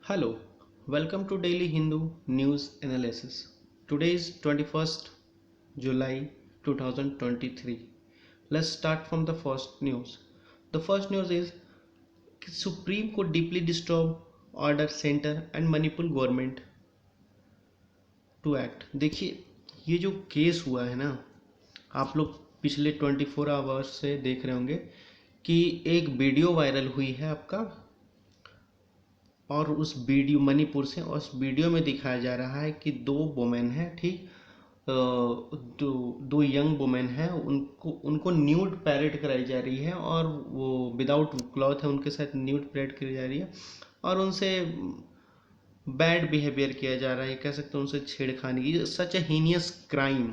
Hello, welcome to Daily Hindu News Analysis. Today is 21st July 2023. Let's start from the first news. The first news is Supreme Court deeply disturbed order center and Manipur government to act. देखिए ये जो case हुआ है ना, आप लोग पिछले 24 hours से देख रहे होंगे कि एक वीडियो वायरल हुई है आपका, और उस वीडियो मणिपुर से, और उस वीडियो में दिखाया जा रहा है कि दो वुमेन हैं, ठीक, दो यंग वुमेन हैं, उनको उनको न्यूड पैरेड कराई जा रही है, और वो विदाउट क्लॉथ है, उनके साथ न्यूड पैरेड की जा रही है, और उनसे बैड बिहेवियर किया जा रहा है, कह सकते हैं उनसे छेड़खानी की। सच ए हीनियस क्राइम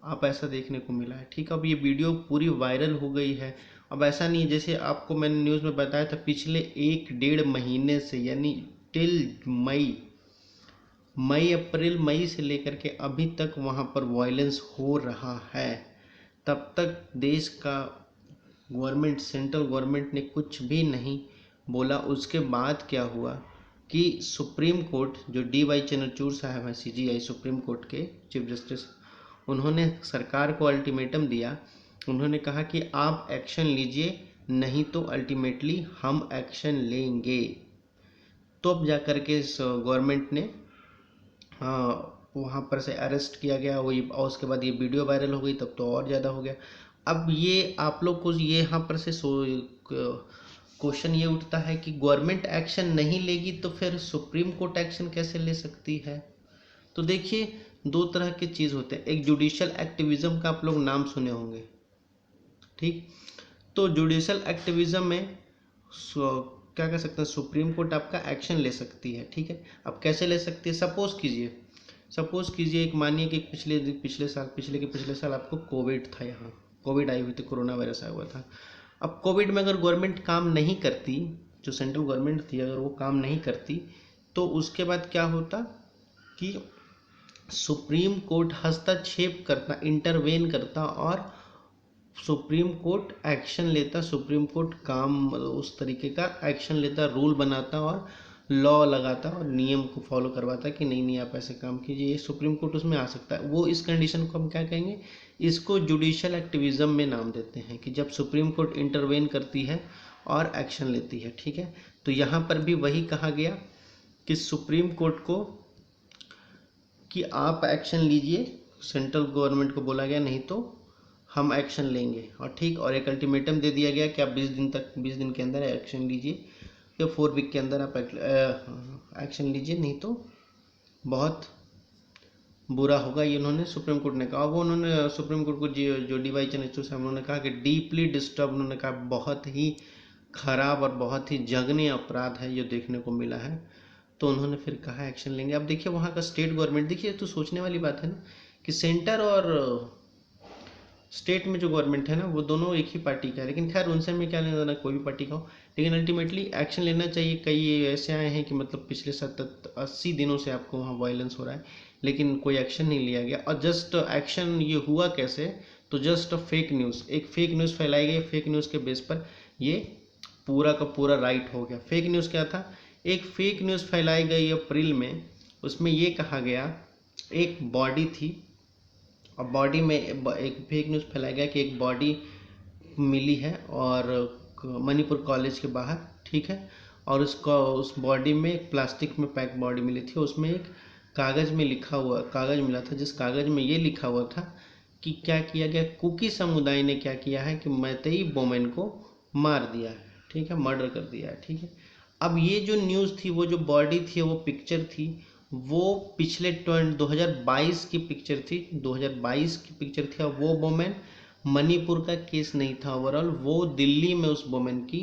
आप ऐसा देखने को मिला है, ठीक। अब ये वीडियो पूरी वायरल हो गई है। अब ऐसा नहीं है, जैसे आपको मैंने न्यूज़ में बताया था, पिछले 1-1.5 महीने से, यानी टिल मई अप्रैल मई से लेकर के अभी तक वहाँ पर वायलेंस हो रहा है। तब तक देश का गवर्नमेंट, सेंट्रल गवर्नमेंट ने कुछ भी नहीं बोला। उसके बाद क्या हुआ कि सुप्रीम कोर्ट, जो DY चंद्रचूड़ साहब हैं, CJI सुप्रीम कोर्ट के चीफ जस्टिस, उन्होंने सरकार को अल्टीमेटम दिया। उन्होंने कहा कि आप एक्शन लीजिए, नहीं तो अल्टीमेटली हम एक्शन लेंगे। तो अब जा कर के इस गवर्नमेंट ने वहाँ पर से अरेस्ट किया गया वही, और उसके बाद ये वीडियो वायरल हो गई, तब तो और ज़्यादा हो गया। अब ये आप लोग को ये यहाँ पर से क्वेश्चन ये उठता है कि गवर्नमेंट एक्शन नहीं लेगी तो फिर सुप्रीम कोर्ट एक्शन कैसे ले सकती है। तो देखिए, दो तरह के चीज़ होते हैं। एक जुडिशल एक्टिविज्म का आप लोग नाम सुने होंगे, ठीक। तो जुडिशल एक्टिविज्म में क्या कह सकते हैं, सुप्रीम कोर्ट आपका एक्शन ले सकती है, ठीक है। अब कैसे ले सकती है, सपोज कीजिए एक, मानिए कि पिछले साल आपको कोविड था, यहाँ कोविड आई हुई थी, कोरोना वायरस आया हुआ था। अब कोविड में अगर गवर्नमेंट काम नहीं करती, जो सेंट्रल गवर्नमेंट थी, अगर वो काम नहीं करती, तो उसके बाद क्या होता कि सुप्रीम कोर्ट हस्तक्षेप करता, इंटरवेन करता, और सुप्रीम कोर्ट एक्शन लेता, सुप्रीम कोर्ट काम उस तरीके का एक्शन लेता, रूल बनाता और लॉ लगाता और नियम को फॉलो करवाता कि नहीं नहीं आप ऐसे काम कीजिए। सुप्रीम कोर्ट उसमें आ सकता है। वो इस कंडीशन को हम क्या कहेंगे, इसको जुडिशल एक्टिविज्म में नाम देते हैं, कि जब सुप्रीम कोर्ट इंटरवेन करती है और एक्शन लेती है, ठीक है। तो यहाँ पर भी वही कहा गया कि सुप्रीम कोर्ट को कि आप एक्शन लीजिए, सेंट्रल गवर्नमेंट को बोला गया नहीं तो हम एक्शन लेंगे, और ठीक, और एक अल्टीमेटम दे दिया गया कि आप 20 दिन के अंदर एक्शन लीजिए, या 4 वीक के अंदर आप एक्शन लीजिए, नहीं तो बहुत बुरा होगा। ये उन्होंने सुप्रीम कोर्ट ने कहा। वो उन्होंने सुप्रीम कोर्ट को जो DY चंद्रचूड़ साहब, उन्होंने कहा कि डीपली डिस्टर्ब, उन्होंने कहा बहुत ही खराब और बहुत ही जघन्य अपराध है जो देखने को मिला है। तो उन्होंने फिर कहा एक्शन लेंगे। अब देखिए वहाँ का स्टेट गवर्नमेंट, देखिए तो सोचने वाली बात है ना, कि सेंटर और स्टेट में जो गवर्नमेंट है ना, वो दोनों एक ही पार्टी का है, लेकिन खैर उनसे में क्या लेना देना, कोई भी पार्टी का हो, लेकिन अल्टीमेटली एक्शन लेना चाहिए। कई ऐसे आए हैं कि मतलब पिछले 70-80 दिनों से आपको वहाँ वायलेंस हो रहा है, लेकिन कोई एक्शन नहीं लिया गया। और जस्ट एक्शन ये हुआ कैसे, तो जस्ट फेक न्यूज़, एक फेक न्यूज़ फैलाई गई, फेक न्यूज़ के बेस पर ये पूरा का पूरा राइट हो गया। फेक न्यूज़ क्या था, एक फेक न्यूज़ फैलाई गई अप्रैल में, उसमें ये कहा गया एक बॉडी थी, और बॉडी में एक फेक न्यूज़ फैलाया गया कि एक बॉडी मिली है और मणिपुर कॉलेज के बाहर, ठीक है, और उस बॉडी में एक प्लास्टिक में पैक बॉडी मिली थी। उसमें एक कागज़ में लिखा हुआ कागज़ मिला था, जिस कागज़ में ये लिखा हुआ था कि क्या किया गया, कुकी समुदाय ने क्या किया है कि मैतेई वुमेन को मार दिया है, ठीक है, मर्डर कर दिया है, ठीक है। अब ये जो न्यूज़ थी, वो जो बॉडी थी, वो पिक्चर थी, वो पिछले 2022 की पिक्चर थी, 2022 की पिक्चर थी। और वो वुमेन, मणिपुर का केस नहीं था ओवरऑल, वो दिल्ली में उस वुमेन की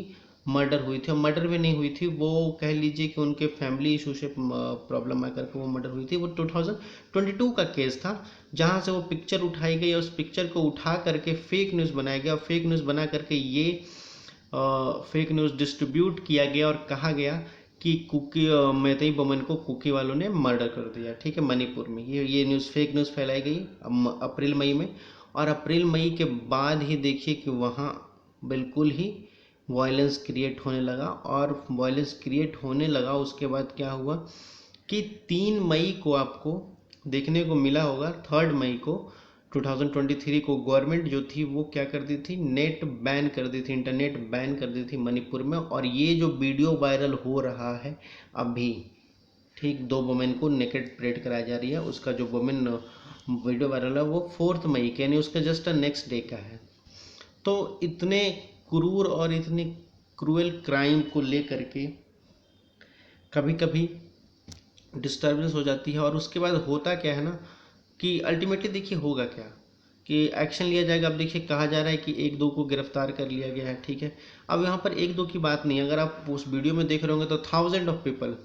मर्डर हुई थी, और मर्डर भी नहीं हुई थी, वो कह लीजिए कि उनके फैमिली इशू से प्रॉब्लम आकर के वो मर्डर हुई थी। वो 2022 का केस था, जहाँ से वो पिक्चर उठाई गई, और उस पिक्चर को उठा करके फेक न्यूज़ बनाया गया, फेक न्यूज़ बना करके ये फेक न्यूज़ डिस्ट्रीब्यूट किया गया, और कहा गया कि कुकी मैतेई वुमेन को कुकी वालों ने मर्डर कर दिया, ठीक है, मणिपुर में। ये न्यूज़, फेक न्यूज़ फैलाई गई अप्रैल मई में, और अप्रैल मई के बाद ही देखिए कि वहाँ बिल्कुल ही वायलेंस क्रिएट होने लगा। और वायलेंस क्रिएट होने लगा उसके बाद क्या हुआ कि 3 मई को आपको देखने को मिला होगा, 3 मई को 2023 को गवर्नमेंट जो थी वो क्या कर दी थी, नेट बैन कर दी थी, इंटरनेट बैन कर दी थी मणिपुर में। और ये जो वीडियो वायरल हो रहा है अभी, ठीक 2 वुमेन को नेकेड परेड कराई जा रही है, उसका जो वुमेन वीडियो वायरल है वो 4 मई के यानी उसका जस्ट नेक्स्ट डे का है। तो इतने क्रूर और इतने क्रूएल क्राइम को लेकर के कभी कभी डिस्टर्बेंस हो जाती है। और उसके बाद होता क्या है ना कि अल्टीमेटली देखिए होगा क्या कि एक्शन लिया जाएगा। अब देखिए कहा जा रहा है कि 1-2 को गिरफ्तार कर लिया गया है, ठीक है। अब यहाँ पर 1-2 की बात नहीं है, अगर आप उस वीडियो में देख रहे होंगे तो थाउजेंड ऑफ पीपल,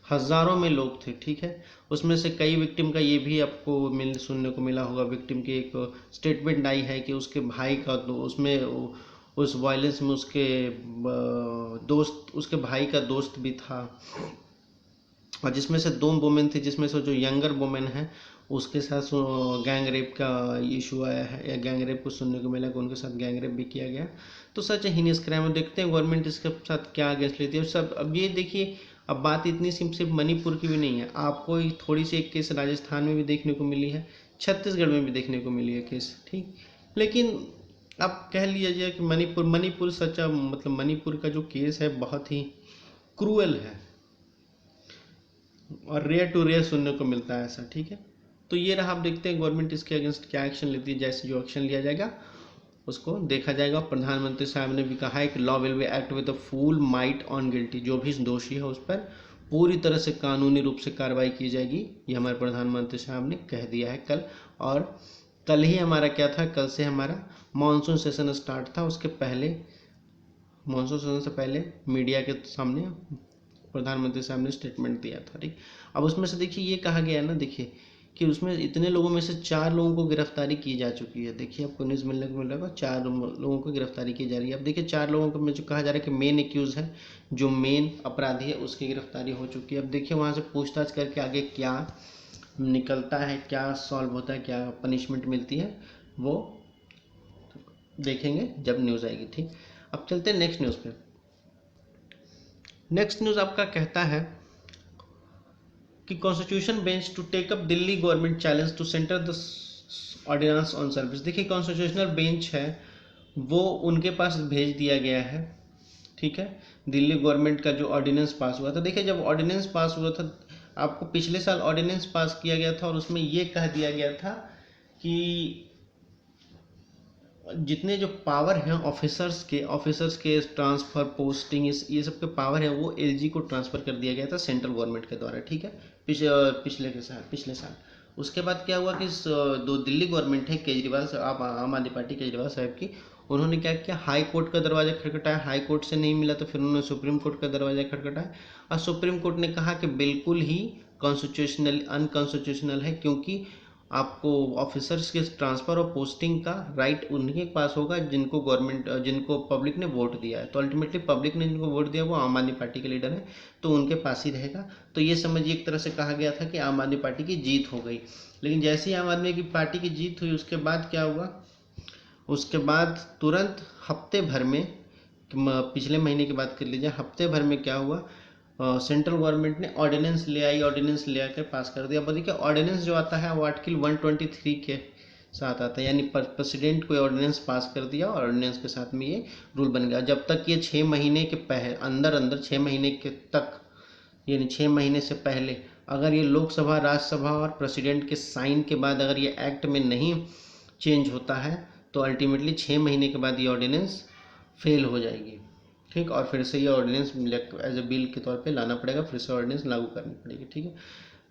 हज़ारों में लोग थे, ठीक है। उसमें से कई विक्टिम का ये भी आपको सुनने को मिला होगा, विक्टिम की एक स्टेटमेंट आई है कि उसके भाई का उसमें उस वायलेंस में उसके दोस्त, उसके भाई का दोस्त भी था। और जिसमें से 2 वुमेन थी, जिसमें से जो यंगर वुमेन है उसके साथ गैंग रेप का इशू आया है, या गैंग रेप को सुनने को मिला कि उनके साथ गैंग रेप भी किया गया। तो सच हीनियस क्राइम है। देखते हैं गवर्नमेंट इसके साथ क्या अगेंस्ट लेती है सब। अब ये देखिए, अब बात इतनी सिर्फ मणिपुर की भी नहीं है, आपको थोड़ी सी एक केस राजस्थान में भी देखने को मिली है, छत्तीसगढ़ में भी देखने को मिली है केस, ठीक। लेकिन आप कह लीजिए कि मणिपुर सच्चा मतलब मणिपुर का जो केस है बहुत ही क्रूअल है और रेयर टू रेयर सुनने को मिलता है ऐसा, ठीक है। तो ये रहा, आप देखते हैं गवर्नमेंट इसके अगेंस्ट क्या एक्शन लेती है। जैसे जो एक्शन लिया जाएगा उसको देखा जाएगा। प्रधानमंत्री साहब ने भी कहा है कि law will be act with the full might on guilty, जो भी दोषी है उस पर पूरी तरह से कानूनी रूप से कार्रवाई की जाएगी, ये हमारे प्रधानमंत्री साहब ने कह दिया है कल। और कल ही हमारा क्या था, कल से हमारा मानसून सेशन स्टार्ट था। उसके पहले मानसून सेशन से पहले मीडिया के सामने प्रधानमंत्री साहब ने स्टेटमेंट दिया था, ठीक। अब उसमें से देखिए ये कहा गया है ना, देखिए कि उसमें इतने लोगों में से 4 लोगों को गिरफ्तारी की जा चुकी है। देखिए आपको न्यूज़ मिलने को मिल रहा है 4 लोगों को गिरफ्तारी की जा रही है। अब देखिए 4 लोगों को में जो कहा जा रहा है कि मेन एक्यूज़ है, जो मेन अपराधी है उसकी गिरफ्तारी हो चुकी है। अब देखिए वहाँ से पूछताछ करके आगे क्या निकलता है, क्या सॉल्व होता है, क्या पनिशमेंट मिलती है, वो देखेंगे जब न्यूज़ आएगी, ठीक। अब चलते हैं नेक्स्ट न्यूज़ पे। नेक्स्ट न्यूज़ आपका कहता है कि constitution bench to take up Delhi government challenge to centre the ordinance on service. देखिए कॉन्स्टिट्यूशनल बेंच है वो उनके पास भेज दिया गया है, ठीक है, दिल्ली गवर्नमेंट का जो ऑर्डिनेंस पास हुआ था। देखिए जब ऑर्डिनेंस पास हुआ था, आपको पिछले साल ऑर्डिनेंस पास किया गया था और उसमें ये कह दिया गया था कि जितने जो पावर हैं ऑफिसर्स के ट्रांसफ़र, पोस्टिंग, ये सब के पावर है वो एलजी को ट्रांसफ़र कर दिया गया था सेंट्रल गवर्नमेंट के द्वारा, ठीक है, पिछले साल। उसके बाद क्या हुआ कि दो दिल्ली गवर्नमेंट है केजरीवाल साहब, आम आदमी पार्टी केजरीवाल साहब की, उन्होंने क्या किया, हाई कोर्ट का दरवाज़ा खटखटाया। हाई कोर्ट से नहीं मिला तो फिर उन्होंने सुप्रीम कोर्ट का दरवाज़ा खटखटाया और सुप्रीम कोर्ट ने कहा कि बिल्कुल ही अनकॉन्स्टिट्यूशनल है, क्योंकि आपको ऑफिसर्स के ट्रांसफ़र और पोस्टिंग का राइट उनके पास होगा जिनको पब्लिक ने वोट दिया है। तो अल्टीमेटली पब्लिक ने जिनको वोट दिया वो आम आदमी पार्टी के लीडर हैं, तो उनके पास ही रहेगा। तो ये समझिए एक तरह से कहा गया था कि आम आदमी पार्टी की जीत हो गई। लेकिन जैसे ही आम आदमी की पार्टी की जीत हुई उसके बाद क्या हुआ, उसके बाद तुरंत हफ्ते भर में, पिछले महीने की बात कर लीजिए, हफ्ते भर में क्या हुआ, सेंट्रल गवर्नमेंट ने ऑर्डिनेंस ले आकर पास कर दिया। अब देखिए ऑर्डिनेंस जो आता है वो आर्टिकल 123 के साथ आता है, यानी प्रेसिडेंट को ऑर्डिनेंस पास कर दिया और ऑर्डिनेंस के साथ में ये रूल बन गया। जब तक ये 6 महीने के अंदर 6 महीने के तक, यानी 6 महीने से पहले अगर ये लोकसभा, राज्यसभा और प्रेसिडेंट के साइन के बाद अगर ये एक्ट में नहीं चेंज होता है तो अल्टीमेटली 6 महीने के बाद ये ऑर्डिनेंस फेल हो जाएगी, ठीक। और फिर से ये ऑर्डिनेंस एज ए बिल के तौर पे लाना पड़ेगा, फिर से ऑर्डिनेंस लागू करनी पड़ेगी, ठीक है।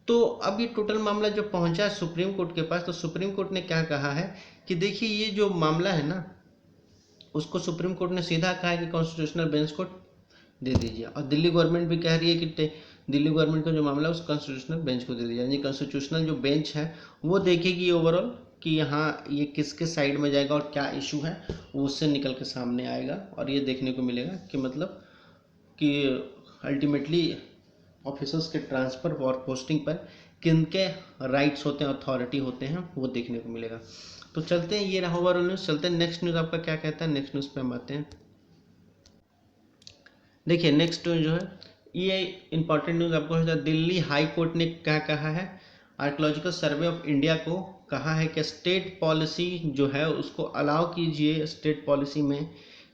तो अब ये टोटल मामला जो पहुंचा है सुप्रीम कोर्ट के पास, तो सुप्रीम कोर्ट ने क्या कहा है कि देखिए ये जो मामला है ना, उसको सुप्रीम कोर्ट ने सीधा कहा है कि कॉन्स्टिट्यूशनल बेंच को दे दीजिए। और दिल्ली गवर्नमेंट भी कह रही है कि दिल्ली गवर्नमेंट का जो मामला है उस कॉन्स्टिट्यूशनल बेंच को दे दीजिए, यानी कॉन्स्टिट्यूशनल जो बेंच है वो देखेगी ओवरऑल कि यहाँ ये किसके साइड में जाएगा और क्या इशू है वो उससे निकल के सामने आएगा। और ये देखने को मिलेगा कि मतलब कि अल्टीमेटली ऑफिसर्स के ट्रांसफ़र और पोस्टिंग पर किनके राइट्स होते हैं, अथॉरिटी होते हैं, वो देखने को मिलेगा। तो चलते हैं, ये रहा ओवरऑल न्यूज़। चलते हैं नेक्स्ट न्यूज़ आपका क्या कहता है, नेक्स्ट न्यूज़ पे हम आते हैं। देखिए नेक्स्ट जो है ये इंपॉर्टेंट न्यूज़ आपको है, दिल्ली हाई कोर्ट ने क्या कहा है, आर्कियोलॉजिकल सर्वे ऑफ इंडिया को कहा है कि स्टेट पॉलिसी जो है उसको अलाउ कीजिए, स्टेट पॉलिसी में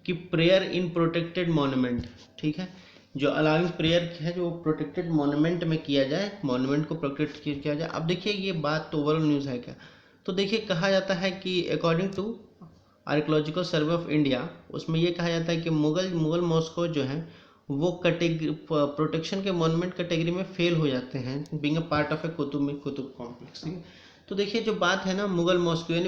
कि प्रेयर इन प्रोटेक्टेड मॉन्यूमेंट, ठीक है, जो अलाउइंग प्रेयर है जो प्रोटेक्टेड मॉन्यूमेंट में किया जाए, मॉन्यूमेंट को प्रोटेक्ट किया जाए। अब देखिए ये बात तो ओवरऑल न्यूज़ है क्या, तो देखिए कहा जाता है कि according to archaeological survey of India, उसमें ये कहा जाता है कि मुगल मॉस्को जो है वो कैटेगरी प्रोटेक्शन के मॉन्यूमेंट कैटेगरी में फेल हो जाते हैं, being a part of A Qutub complex, ठीक है। तो देखिए जो बात है ना, मुगल मॉस्को यानी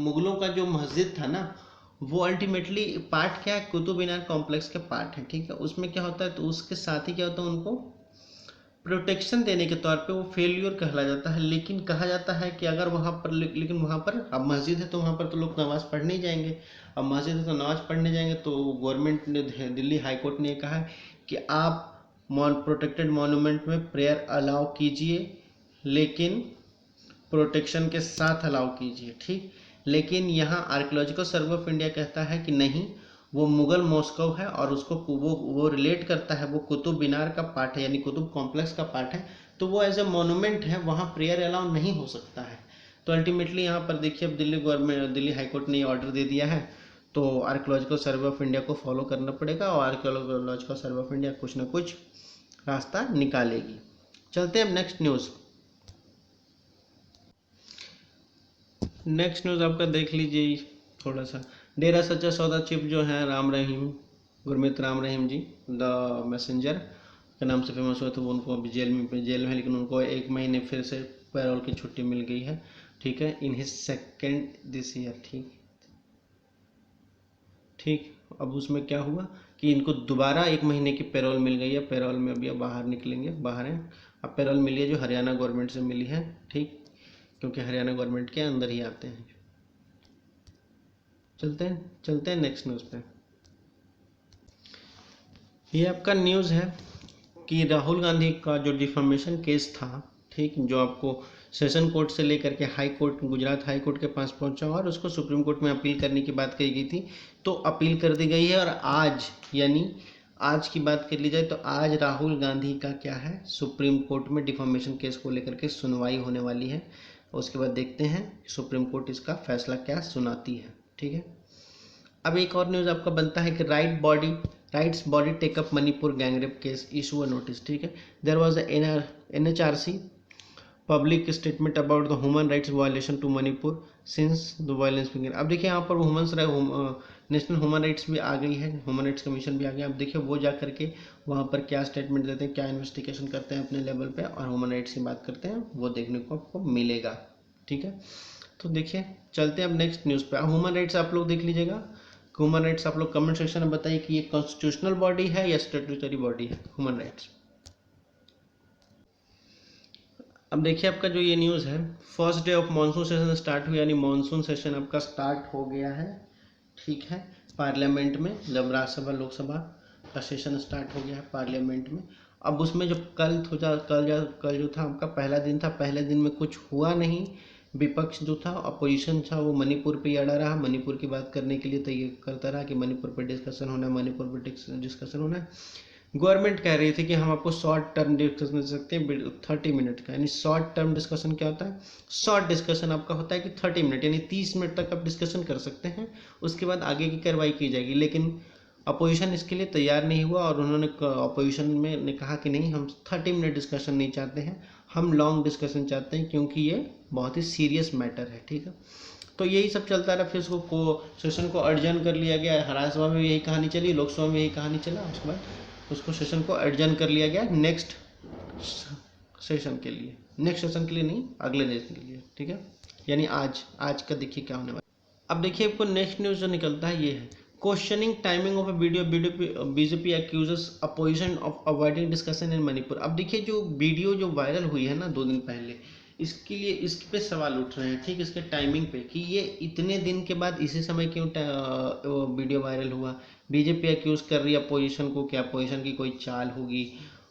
मुगलों का जो मस्जिद था ना, वो अल्टीमेटली पार्ट क्या है, कुतुब मीनार कॉम्प्लेक्स के पार्ट है, ठीक है। उसमें क्या होता है, तो उसके साथ ही क्या होता है, उनको प्रोटेक्शन देने के तौर पे वो फेल्यूर कहला जाता है। लेकिन कहा जाता है कि अगर वहाँ पर लेकिन वहाँ पर अब मस्जिद है तो वहाँ पर तो लोग नमाज़ पढ़ने ही जाएंगे, अब मस्जिद है तो नमाज़ पढ़ने जाएंगे, तो गवर्नमेंट ने, दिल्ली हाई कोर्ट ने कहा है कि आप प्रोटेक्टेड मॉन्यूमेंट में प्रेयर अलाउ कीजिए, लेकिन प्रोटेक्शन के साथ अलाउ कीजिए, ठीक। लेकिन यहाँ आर्कियोलॉजिकल सर्वे ऑफ इंडिया कहता है कि नहीं, वो मुगल मॉस्को है और उसको वो रिलेट करता है, वो कुतुब मीनार का पार्ट है, यानी कुतुब कॉम्प्लेक्स का पार्ट है, तो वो एज ए मोनूमेंट है, वहाँ प्रेयर अलाउ नहीं हो सकता है। तो अल्टीमेटली यहाँ पर देखिए अब दिल्ली हाई कोर्ट ने ऑर्डर दे दिया है, तो आर्कियोलॉजिकल सर्वे ऑफ इंडिया को फॉलो करना पड़ेगा और आर्कियोलॉजिकल सर्वे ऑफ इंडिया कुछ ना कुछ रास्ता निकालेगी। चलते हैं अब नेक्स्ट न्यूज़। नेक्स्ट न्यूज़ आपका देख लीजिए थोड़ा सा, डेरा सच्चा सौदा चीफ जो है राम रहीम, गुरमीत राम रहीम जी, द मैसेंजर के नाम से फेमस हुए थे, वो उनको अभी जेल में है, लेकिन उनको 1 महीने फिर से पैरोल की छुट्टी मिल गई है, ठीक है, in his second this year, ठीक। अब उसमें क्या हुआ कि इनको दोबारा 1 महीने की पैरोल मिल गई है, पैरोल में अभी अब बाहर निकलेंगे, बाहर हैं। अब पैरोल मिली है जो हरियाणा गवर्नमेंट से मिली है, ठीक, क्योंकि हरियाणा गवर्नमेंट के अंदर ही आते हैं। चलते हैं नेक्स्ट न्यूज़ पे। ये आपका न्यूज़ है कि राहुल गांधी का जो डिफॉर्मेशन केस था, ठीक, जो आपको सेशन कोर्ट से लेकर के high court, Gujarat high court के पास पहुंचा और उसको सुप्रीम कोर्ट में अपील करने की बात कही गई थी, तो अपील कर दी गई है। और आज यानी आज की बात कर ली जाए तो आज राहुल गांधी का क्या है, सुप्रीम कोर्ट में डिफॉर्मेशन केस को लेकर के सुनवाई होने वाली है। उसके बाद देखते हैं सुप्रीम कोर्ट इसका फैसला क्या सुनाती है, ठीक है। अब एक और न्यूज़ आपका बनता है कि rights body take up Manipur gangrape case, issue a notice, ठीक है। There was NHRC public statement about the human rights violation to Manipur since the violence began. अब देखिए यहाँ पर नेशनल ह्यूमन राइट्स भी आ गई है, ह्यूमन राइट्स कमीशन भी आ गया। अब देखिए वो जा करके वहाँ पर क्या स्टेटमेंट देते हैं, क्या इन्वेस्टिगेशन करते हैं अपने लेवल पे और ह्यूमन राइट्स की बात करते हैं, वो देखने को आपको मिलेगा, ठीक है। तो देखिए चलते हैं अब नेक्स्ट न्यूज़ पे। ह्यूमन राइट्स आप लोग देख लीजिएगा, ह्यूमन राइट्स आप लोग कमेंट सेक्शन में बताइए कि ये कॉन्स्टिट्यूशनल बॉडी है या स्टैट्यूटरी बॉडी है ह्यूमन राइट्स। अब देखिए आपका जो ये न्यूज़ है, first day of monsoon session start हुआ, यानी मानसून सेशन आपका स्टार्ट हो गया है, ठीक है, पार्लियामेंट में। जब राज्यसभा लोकसभा का सेशन स्टार्ट हो गया है पार्लियामेंट में, अब उसमें जब कल जो था आपका पहला दिन था, पहले दिन में कुछ हुआ नहीं। विपक्ष जो था, अपोजिशन था, वो मणिपुर पे ही अड़ा रहा, मणिपुर की बात करने के लिए तो ये करता रहा कि मणिपुर पे डिस्कशन होना है, मणिपुर पे डिस्कशन होना है। गवर्नमेंट कह रही थी कि हम आपको शॉर्ट टर्म डिस्कशन दे सकते हैं 30 मिनट का, यानी शॉर्ट टर्म डिस्कशन क्या होता है, शॉर्ट डिस्कशन आपका होता है कि 30 मिनट, यानी 30 मिनट तक आप डिस्कशन कर सकते हैं, उसके बाद आगे की कार्रवाई की जाएगी। लेकिन अपोजिशन इसके लिए तैयार नहीं हुआ और उन्होंने अपोजिशन में ने कहा कि नहीं, हम 30 मिनट डिस्कशन नहीं चाहते हैं, हम लॉन्ग डिस्कशन चाहते हैं, क्योंकि ये बहुत ही सीरियस मैटर है, ठीक है। तो यही सब चलता रहा, फिर उसको सेशन को अर्जन कर लिया गया, राज्यसभा में यही कहानी चली, लोकसभा में यही कहानी चला, उसके बाद उसको सेशन को अर्जन कर लिया गया नेक्स्ट सेशन के लिए, नेक्स्ट सेशन के लिए नहीं, अगले सेशन के लिए, ठीक है, यानी आज का देखिए क्या होने वाला। अब देखिए आपको नेक्स्ट न्यूज़ जो निकलता है ये है, questioning timing of a video BJP accuses opposition of avoiding discussion in Manipur. अब देखिए जो वीडियो जो वायरल हुई है ना 2 दिन पहले, इसके लिए इस पे सवाल उठ रहे हैं, ठीक, इसके टाइमिंग पे कि ये इतने दिन के बाद इसी समय क्यों वीडियो वायरल हुआ। बीजेपी एक्यूज कर रही है अपोजिशन को कि अपोजिशन की कोई चाल होगी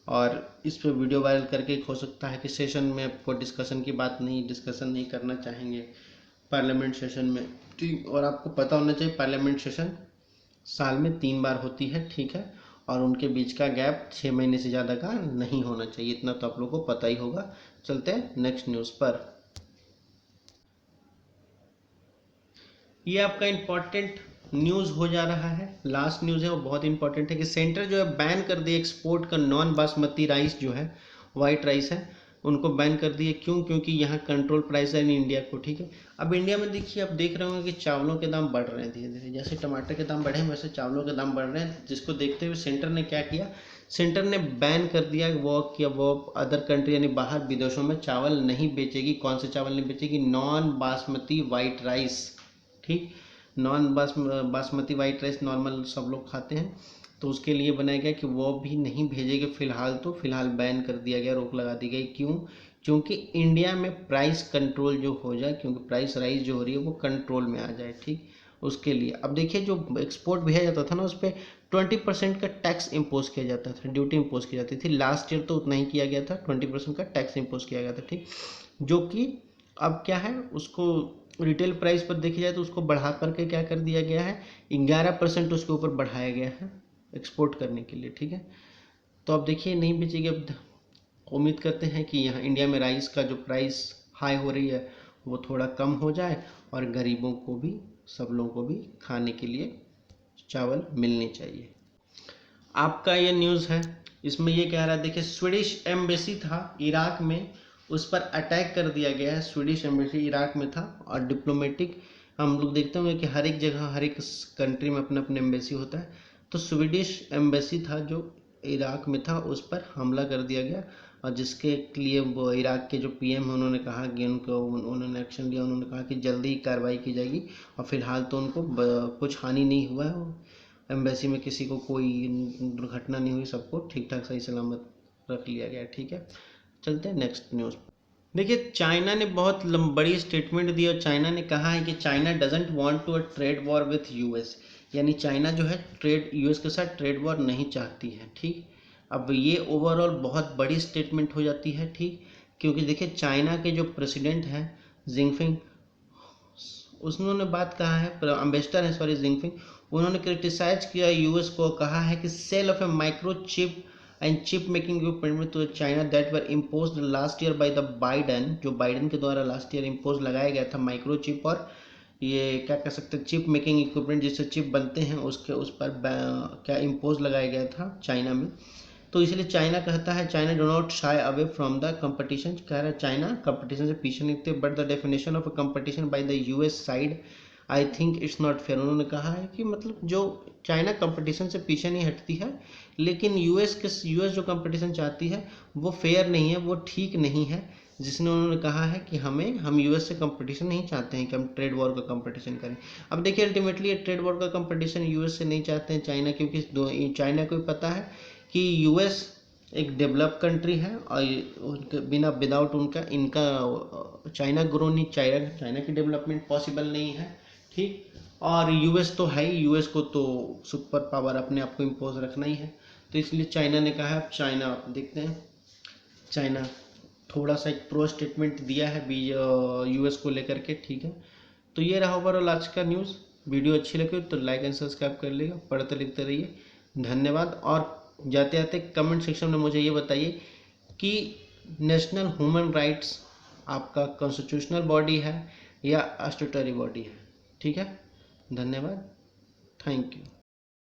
और इस पे वीडियो वायरल करके हो सकता है कि सेशन में कोई डिस्कशन नहीं करना चाहेंगे पार्लियामेंट सेशन में, ठीक। और आपको पता होना चाहिए पार्लियामेंट सेशन साल में 3 बार होती है, ठीक है, और उनके बीच का गैप 6 महीने से ज़्यादा का नहीं होना चाहिए। इतना तो आप लोगों को पता ही होगा। चलते हैं नेक्स्ट न्यूज़ पर। ये आपका इम्पोर्टेंट न्यूज़ हो जा रहा है, लास्ट न्यूज़ है वो बहुत इंपॉर्टेंट है कि सेंटर जो है बैन कर दिया एक्सपोर्ट का नॉन बासमती राइस जो है, वाइट राइस है, उनको बैन कर दिए। क्यों? क्योंकि यहाँ कंट्रोल प्राइस है इन इंडिया को। ठीक है, अब इंडिया में देखिए, आप देख रहे होंगे कि चावलों के दाम बढ़ रहे हैं धीरे धीरे। जैसे टमाटर के दाम बढ़े हैं वैसे चावलों के दाम बढ़ रहे हैं, जिसको देखते हुए सेंटर ने क्या किया, सेंटर ने बैन कर दिया वो अदर कंट्री यानी बाहर विदेशों में चावल नहीं बेचेगी। कौन से चावल नहीं बेचेगी? Non basmati white rice. ठीक, non basmati white rice normal सब लोग खाते हैं, तो उसके लिए बनाया गया कि वो भी नहीं भेजेंगे फिलहाल। तो फिलहाल बैन कर दिया गया, रोक लगा दी गई। क्यों? क्योंकि इंडिया में प्राइस कंट्रोल जो हो जाए, क्योंकि प्राइस राइज जो हो रही है वो कंट्रोल में आ जाए। ठीक, उसके लिए अब देखिए जो एक्सपोर्ट भेजा जाता था ना, उस पर 20% का टैक्स इम्पोज किया जाता था, ड्यूटी इम्पोज की जाती थी। लास्ट ईयर तो उतना ही किया गया था, 20% का टैक्स इम्पोज किया गया था। ठीक, जो कि अब क्या है, उसको रिटेल प्राइस पर देखी जाए तो उसको बढ़ा करके क्या कर दिया गया है, 11% उसके ऊपर बढ़ाया गया है एक्सपोर्ट करने के लिए। ठीक है, तो अब देखिए नहीं बेचेगी। अब उम्मीद करते हैं कि यहाँ इंडिया में राइस का जो प्राइस हाई हो रही है वो थोड़ा कम हो जाए और गरीबों को भी, सब लोगों को भी खाने के लिए चावल मिलने चाहिए। आपका ये न्यूज़ है, इसमें ये कह रहा है, देखिए स्वीडिश एम्बेसी था इराक में, उस पर अटैक कर दिया गया है। स्वीडिश एम्बेसी इराक में था और डिप्लोमेटिक, हम लोग देखते होंगे कि हर एक जगह हर एक कंट्री में अपना अपना एम्बेसी होता है। तो स्वीडिश एम्बेसी था जो इराक में था, उस पर हमला कर दिया गया और जिसके लिए वो इराक के जो पीएम हैं उन्होंने कहा कि उन्होंने एक्शन लिया। उन्होंने कहा कि जल्दी ही कार्रवाई की जाएगी और फिलहाल तो उनको कुछ हानि नहीं हुआ है। एम्बेसी में किसी को कोई दुर्घटना नहीं हुई, सबको ठीक ठाक सही सलामत रख लिया गया। ठीक है, चलते हैं नेक्स्ट न्यूज़। देखिए चाइना ने बहुत बड़ी स्टेटमेंट दी और चाइना ने कहा है कि China doesn't want to a trade war with US, यानी चाइना जो है ट्रेड यूएस के साथ ट्रेड वॉर नहीं चाहती है। ठीक, अब ये ओवरऑल बहुत बड़ी स्टेटमेंट हो जाती है। ठीक, क्योंकि देखिए चाइना के जो प्रेसिडेंट हैं जिनपिंग, उन्होंने बात कहा है, एम्बेसडर है सॉरी जिनपिंग, उन्होंने क्रिटिसाइज किया यूएस को, कहा है कि sale of a micro chip and chip making equipment to China that were imposed last year by the Biden, Joe Biden के द्वारा लास्ट ईयर इम्पोज लगाया गया था माइक्रो चिप और ये क्या कह सकते हैं चिप मेकिंग इक्विपमेंट जिससे चिप बनते हैं, उसके उस पर क्या इम्पोज लगाया गया था चाइना में। तो इसलिए चाइना कहता है China do not shy away from the competition, कह रहा है चाइना कंपटीशन से पीछे नहीं थे, but the definition of a competition by the US side I think it's not fair. उन्होंने कहा है कि मतलब जो चाइना कंपटीशन से पीछे नहीं हटती है, लेकिन यूएस जो कंपटीशन चाहती है वो फेयर नहीं है, वो ठीक नहीं है। जिसने उन्होंने कहा है कि हम यूएस से कंपटीशन नहीं चाहते हैं कि हम ट्रेड वॉर का कंपटीशन करें। अब देखिए अल्टीमेटली ये ट्रेड वॉर का कंपटीशन यूएस से नहीं चाहते हैं चाइना, क्योंकि चाइना को भी पता है कि यूएस एक डेवलप कंट्री है और उनके बिना विदाउट इनका चाइना ग्रो नहीं, चाइना की डेवलपमेंट पॉसिबल नहीं है। ठीक, और यूएस तो है ही, यूएस को तो सुपर पावर अपने आप को इम्पोज रखना ही है। तो इसलिए चाइना ने कहा है, चाइना देखते हैं, चाइना थोड़ा सा एक प्रो स्टेटमेंट दिया है यूएस को लेकर के। ठीक है, तो ये रहा ओवरऑल आज का न्यूज़। वीडियो अच्छी लगे तो लाइक एंड सब्सक्राइब कर लेगा, पढ़ते लिखते रहिए, धन्यवाद। और जाते जाते कमेंट सेक्शन में मुझे ये बताइए कि नेशनल ह्यूमन राइट्स आपका कॉन्स्टिट्यूशनल बॉडी है या स्टैट्यूटरी बॉडी है। ठीक है, धन्यवाद, थैंक यू।